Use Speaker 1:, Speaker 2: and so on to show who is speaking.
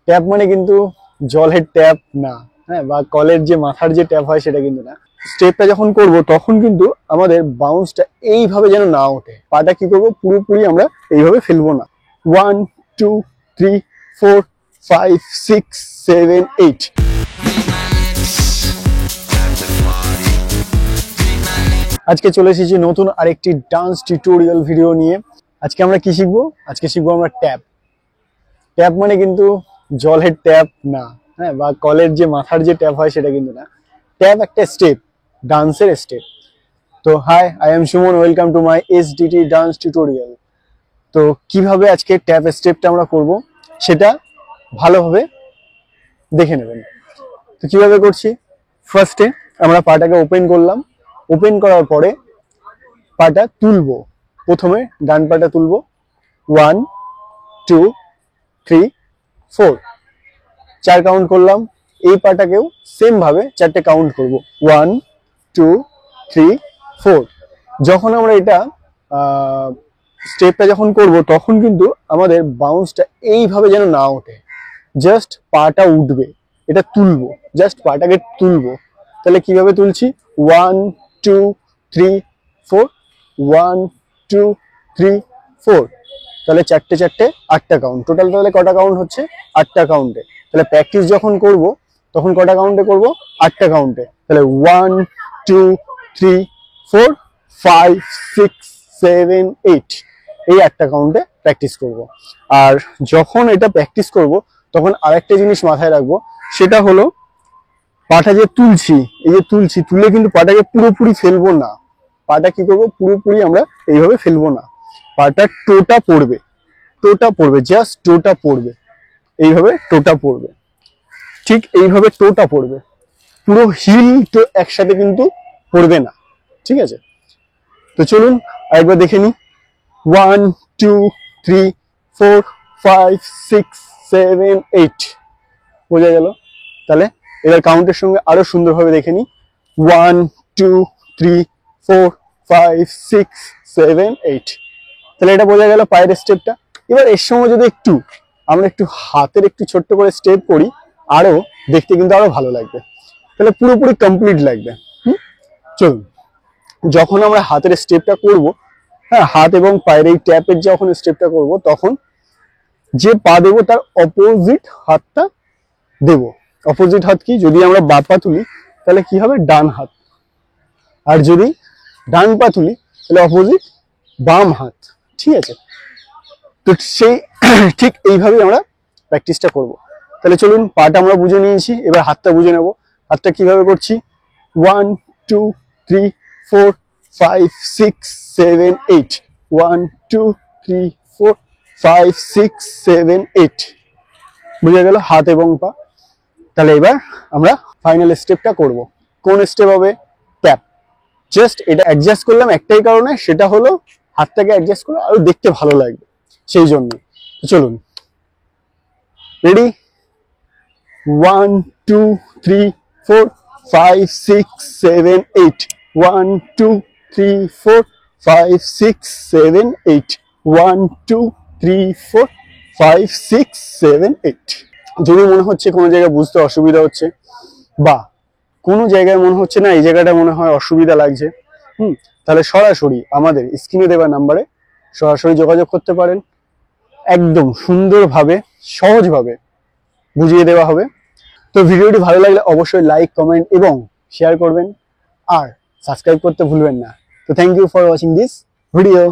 Speaker 1: Tap মানে কিন্তু জলের ট্যাপ না, হ্যাঁ, বা কলের যে মাথার যে ট্যাপ হয় সেটা কিন্তু না। স্টেপটা যখন করব তখন কিন্তু আমাদের বাউন্সটা এইভাবে যেন না ওঠে। পাটা কি করব, পুরোপুরি আমরা এইভাবে ফেলবো না। 1 2 3 4 5 6 7 8। আজকে চলে এসেছি নতুন আরেকটি ডান্স টিউটোরিয়াল ভিডিও নিয়ে। আজকে আমরা কি শিখবো? আজকে শিখবো আমরা ট্যাপ। ট্যাপ মানে কিন্তু জলের ট্যাপ না, হ্যাঁ, বা কলের যে মাথার যে ট্যাপ হয় সেটা কিন্তু না। ট্যাপ একটা স্টেপ, ডান্সের স্টেপ। তো hi, I am Suman, welcome to my SDT dance tutorial. তো কিভাবে আজকে ট্যাপ স্টেপটা আমরা করব সেটা ভালোভাবে দেখে নেবেন। তো কিভাবে করছি, ফার্স্টে আমরা পাটাকে ওপেন করলাম। ওপেন করার পরে পাটা তুলবো। প্রথমে ডান পাটা তুলবো, 1 2 3 4, 4 কাউন্ট করলাম। এই পাটাকেও সেম ভাবে 4টে কাউন্ট করব, 1 2 3 4। যখন আমরা এটা স্টেপটা যখন করব তখন কিন্তু আমাদের বাউন্সটা এইভাবে যেন না ওঠে, জাস্ট পাটা উঠবে, এটা তুলবো, জাস্ট পাটাকে তুলবো। তাহলে কিভাবে তুলছি, 1 2 3 4, 1 2 3 4। তাহলে 4টে 4টে 8টা কাউন্ট, টোটাল তাহলে কটা কাউন্ট হচ্ছে, 8টা কাউন্টে। তাহলে প্র্যাকটিস যখন করব তখন কটা কাউন্টে করব, 8টা কাউন্টে। তাহলে 1 2 3 4 5 6 7 8, এই 8টা কাউন্টে প্র্যাকটিস করব। আর যখন এটা প্র্যাকটিস করব তখন আরেকটা জিনিস মাথায় রাখবো, সেটা হলো পাটা যে তুলছি, এই যে তুলছি, তুলে কিন্তু পাটাকে পুরোপুরি ফেলবো না। পাটা কি করবো, পুরোপুরি আমরা এইভাবে ফেলবো না। পাটা টোটা পড়বে, টোটা পড়বে, জাস্ট টোটা পড়বে, এইভাবে টোটা পড়বে, ঠিক এইভাবে টোটা পড়বে। পুরো হিল তো একসাথে কিন্তু পড়বে না, ঠিক আছে? তো চলুন আরেকবার দেখে নিই। 1 2 3 4 5 6 7 8, বোঝা গেল? তাহলে এবার কাউন্টের সঙ্গে আরো সুন্দরভাবে দেখে নিই। 1 2 3 4 5 6 7 8। তাহলে এটা বোঝা গেল পায়ের স্টেপটা। এবার এর সঙ্গে যদি আমরা একটু হাতের একটু ছোট্ট করে স্টেপ করি, আরো দেখতে কিন্তু আরো ভালো লাগবে, তাহলে পুরোপুরি কমপ্লিট লাগবে। চলুন, যখন আমরা হাতের স্টেপটা করব, হ্যাঁ, হাত এবং পায়ের এই ট্যাপের যখন স্টেপটা করব তখন যে পা দেবো তার অপোজিট হাতটা দেব। অপোজিট হাত কি, যদি আমরা বাঁ পা তুলি তাহলে কি হবে, ডান হাত। আর যদি ডান পা তুলি তাহলে অপোজিট বাম হাত, ঠিক আছে? তো সেই ঠিক এইভাবেই আমরা প্র্যাকটিসটা করব। তাহলে চলুন, পাটা আমরা বুঝে নিয়েছি, এবার হাতটা বুঝে নেব। হাতটা কিভাবে করছি, 1 2 3 4 5 6 7 8, 1 2 3 4 5 6 7 8, বুঝে গেল হাত এবং পা। তাহলে এবার আমরা ফাইনাল স্টেপটা করব। কোন স্টেপ হবে, ট্যাপ। জাস্ট এটা অ্যাডজাস্ট করলাম একটাই কারণে, সেটা হলো হাতটাকে অ্যাডজাস্ট করে আরো দেখতে ভালো লাগবে, সেই জন্য। চলুন, রেডি, 1 2 3 4 5 6 7 8, 1 2 3 4 5 6 7 8, 1 2 3 4 5 6 7 8। যদি মনে হচ্ছে কোনো জায়গায় বুঝতে অসুবিধা হচ্ছে, বা কোনো জায়গায় মনে হচ্ছে না এই জায়গাটা মনে হয় অসুবিধা লাগছে, তাহলে সরাসরি আমাদের স্ক্রিনে দেওয়া নাম্বারে সরাসরি যোগাযোগ করতে পারেন। একদম সুন্দরভাবে, সহজভাবে বুঝিয়ে দেওয়া হবে। তো ভিডিওটি ভালো লাগলে অবশ্যই লাইক, কমেন্ট এবং শেয়ার করবেন, আর সাবস্ক্রাইব করতে ভুলবেন না। তো thank you for watching this video.